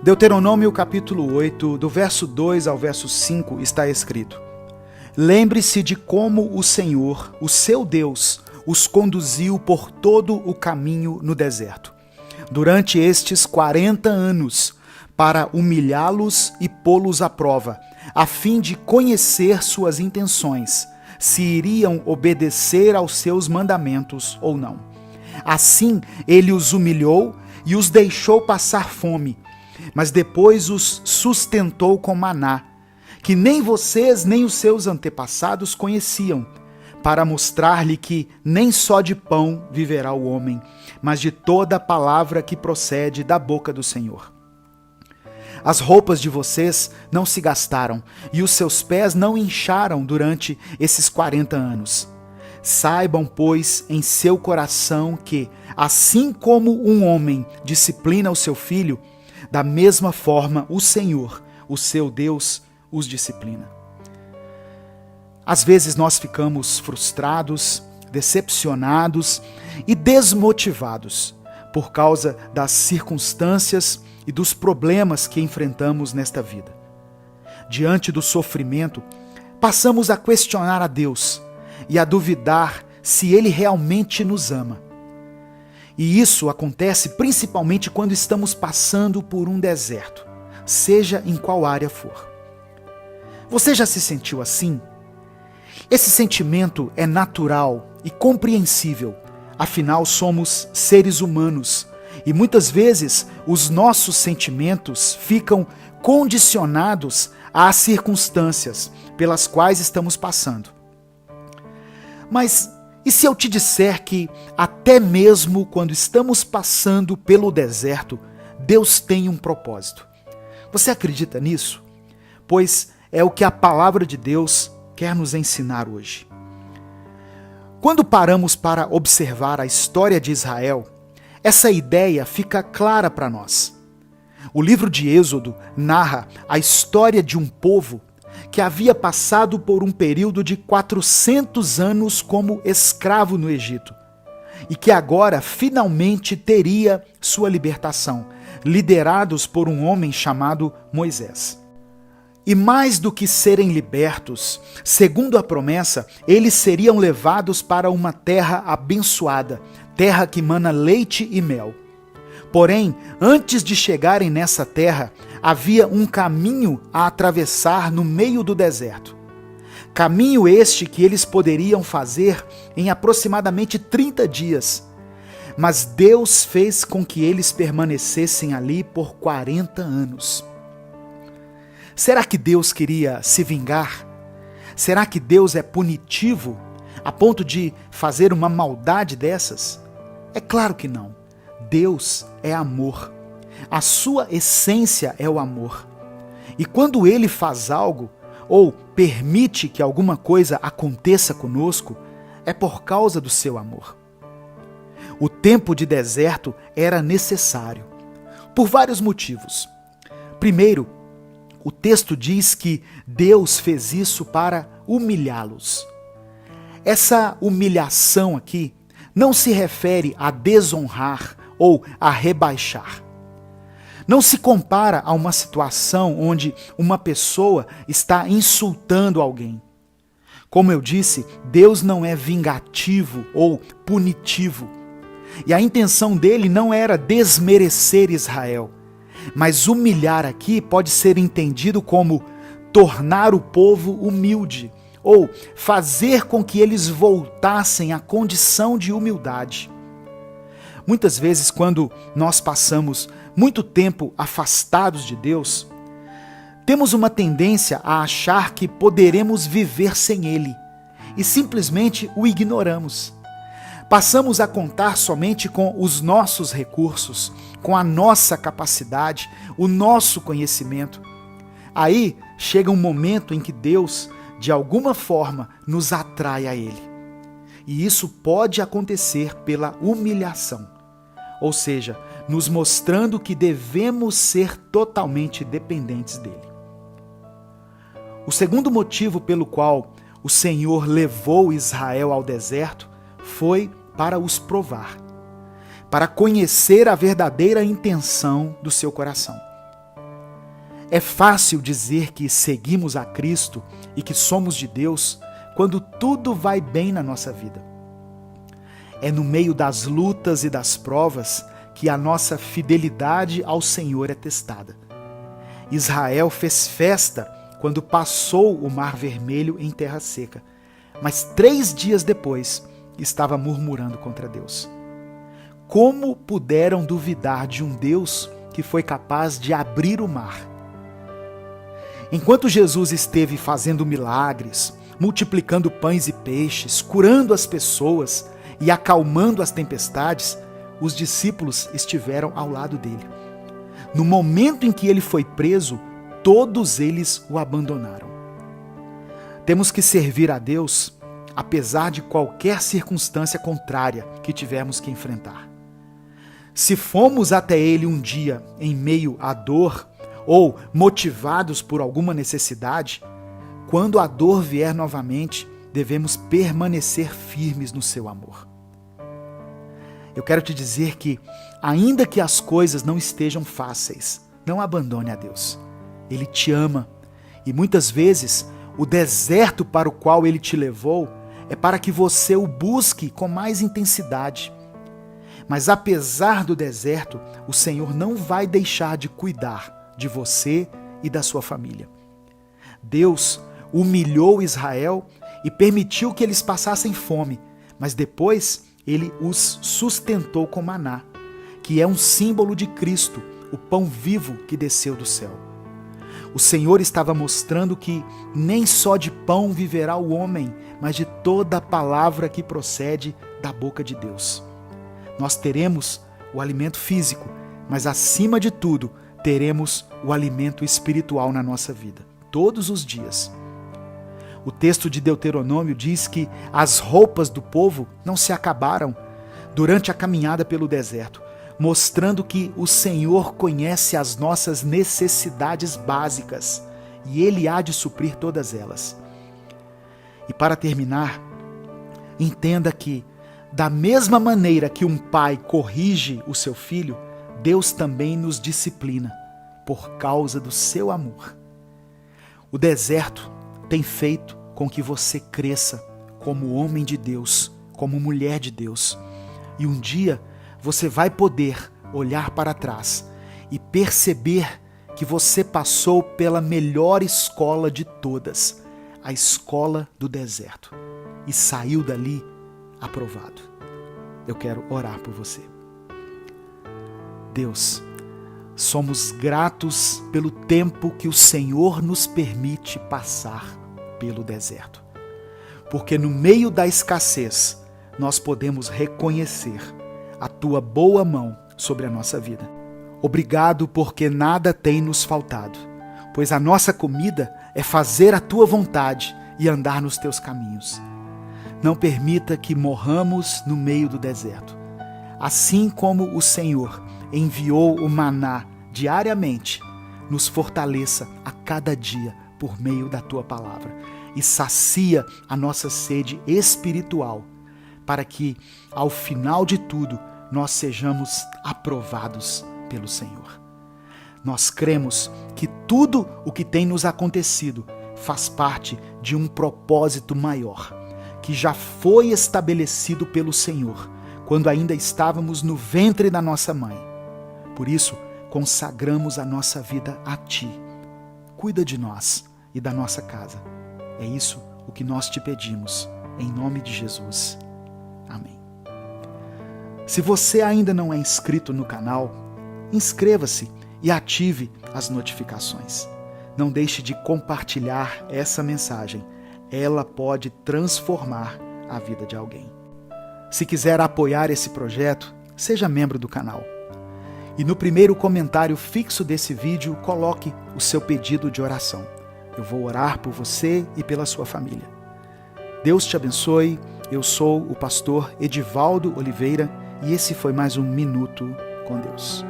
Deuteronômio capítulo 8, do verso 2 ao verso 5, está escrito: Lembre-se de como o Senhor, o seu Deus, os conduziu por todo o caminho no deserto, durante estes 40 anos, para humilhá-los e pô-los à prova, a fim de conhecer suas intenções, se iriam obedecer aos seus mandamentos ou não. Assim, ele os humilhou e os deixou passar fome, mas depois os sustentou com maná, que nem vocês nem os seus antepassados conheciam, para mostrar-lhe que nem só de pão viverá o homem, mas de toda a palavra que procede da boca do Senhor. As roupas de vocês não se gastaram, e os seus pés não incharam durante esses 40 anos. Saibam, pois, em seu coração que, assim como um homem disciplina o seu filho, da mesma forma o Senhor, o seu Deus, os disciplina. Às vezes nós ficamos frustrados, decepcionados e desmotivados por causa das circunstâncias e dos problemas que enfrentamos nesta vida. Diante do sofrimento, passamos a questionar a Deus e a duvidar se Ele realmente nos ama. E isso acontece principalmente quando estamos passando por um deserto, seja em qual área for. Você já se sentiu assim? Esse sentimento é natural e compreensível, afinal somos seres humanos e muitas vezes os nossos sentimentos ficam condicionados às circunstâncias pelas quais estamos passando. Mas e se eu te disser que até mesmo quando estamos passando pelo deserto, Deus tem um propósito? Você acredita nisso? Pois é o que a palavra de Deus quer nos ensinar hoje. Quando paramos para observar a história de Israel, essa ideia fica clara para nós. O livro de Êxodo narra a história de um povo que havia passado por um período de 400 anos como escravo no Egito e que agora finalmente teria sua libertação, liderados por um homem chamado Moisés. E mais do que serem libertos, segundo a promessa, eles seriam levados para uma terra abençoada, terra que mana leite e mel. Porém, antes de chegarem nessa terra, havia um caminho a atravessar no meio do deserto. Caminho este que eles poderiam fazer em aproximadamente 30 dias. Mas Deus fez com que eles permanecessem ali por 40 anos. Será que Deus queria se vingar? Será que Deus é punitivo a ponto de fazer uma maldade dessas? É claro que não. Deus é amor. A sua essência é o amor. E quando Ele faz algo, ou permite que alguma coisa aconteça conosco, é por causa do seu amor. O tempo de deserto era necessário, por vários motivos. Primeiro, o texto diz que Deus fez isso para humilhá-los. Essa humilhação aqui não se refere a desonrar ou a rebaixar. Não se compara a uma situação onde uma pessoa está insultando alguém. Como eu disse, Deus não é vingativo ou punitivo. E a intenção dele não era desmerecer Israel. Mas humilhar aqui pode ser entendido como tornar o povo humilde, ou fazer com que eles voltassem à condição de humildade. Muitas vezes, quando nós passamos muito tempo afastados de Deus, temos uma tendência a achar que poderemos viver sem Ele, e simplesmente o ignoramos. Passamos a contar somente com os nossos recursos, com a nossa capacidade, o nosso conhecimento. Aí chega um momento em que Deus, de alguma forma, nos atrai a Ele. E isso pode acontecer pela humilhação, ou seja, nos mostrando que devemos ser totalmente dependentes dEle. O segundo motivo pelo qual o Senhor levou Israel ao deserto foi para os provar, para conhecer a verdadeira intenção do seu coração. É fácil dizer que seguimos a Cristo e que somos de Deus quando tudo vai bem na nossa vida. É no meio das lutas e das provas que a nossa fidelidade ao Senhor é testada. Israel fez festa quando passou o Mar Vermelho em terra seca, mas 3 dias depois estava murmurando contra Deus. Como puderam duvidar de um Deus que foi capaz de abrir o mar? Enquanto Jesus esteve fazendo milagres, multiplicando pães e peixes, curando as pessoas e acalmando as tempestades, os discípulos estiveram ao lado dele. No momento em que ele foi preso, todos eles o abandonaram. Temos que servir a Deus apesar de qualquer circunstância contrária que tivermos que enfrentar. Se fomos até Ele um dia em meio à dor ou motivados por alguma necessidade, quando a dor vier novamente, devemos permanecer firmes no seu amor. Eu quero te dizer que, ainda que as coisas não estejam fáceis, não abandone a Deus. Ele te ama e muitas vezes o deserto para o qual Ele te levou é para que você o busque com mais intensidade. Mas apesar do deserto, o Senhor não vai deixar de cuidar de você e da sua família. Deus humilhou Israel e permitiu que eles passassem fome, mas depois Ele os sustentou com maná, que é um símbolo de Cristo, o pão vivo que desceu do céu. O Senhor estava mostrando que nem só de pão viverá o homem, mas de toda a palavra que procede da boca de Deus. Nós teremos o alimento físico, mas acima de tudo, teremos o alimento espiritual na nossa vida, todos os dias. O texto de Deuteronômio diz que as roupas do povo não se acabaram durante a caminhada pelo deserto, mostrando que o Senhor conhece as nossas necessidades básicas e Ele há de suprir todas elas. E para terminar, entenda que, da mesma maneira que um pai corrige o seu filho, Deus também nos disciplina por causa do seu amor. O deserto tem feito com que você cresça como homem de Deus, como mulher de Deus. E um dia você vai poder olhar para trás e perceber que você passou pela melhor escola de todas, a escola do deserto, e saiu dali aprovado. Eu quero orar por você. Deus, somos gratos pelo tempo que o Senhor nos permite passar pelo deserto, porque no meio da escassez nós podemos reconhecer a Tua boa mão sobre a nossa vida. Obrigado porque nada tem nos faltado, pois a nossa comida é fazer a Tua vontade e andar nos Teus caminhos. Não permita que morramos no meio do deserto. Assim como o Senhor enviou o maná diariamente, nos fortaleça a cada dia por meio da Tua palavra e sacia a nossa sede espiritual, para que, ao final de tudo, nós sejamos aprovados pelo Senhor. Nós cremos que tudo o que tem nos acontecido faz parte de um propósito maior, que já foi estabelecido pelo Senhor, quando ainda estávamos no ventre da nossa mãe. Por isso, consagramos a nossa vida a Ti. Cuida de nós e da nossa casa. É isso o que nós te pedimos, em nome de Jesus. Amém. Se você ainda não é inscrito no canal, inscreva-se e ative as notificações. Não deixe de compartilhar essa mensagem. Ela pode transformar a vida de alguém. Se quiser apoiar esse projeto, seja membro do canal. E no primeiro comentário fixo desse vídeo, coloque o seu pedido de oração. Eu vou orar por você e pela sua família. Deus te abençoe. Eu sou o pastor Edivaldo Oliveira e esse foi mais um Minuto com Deus.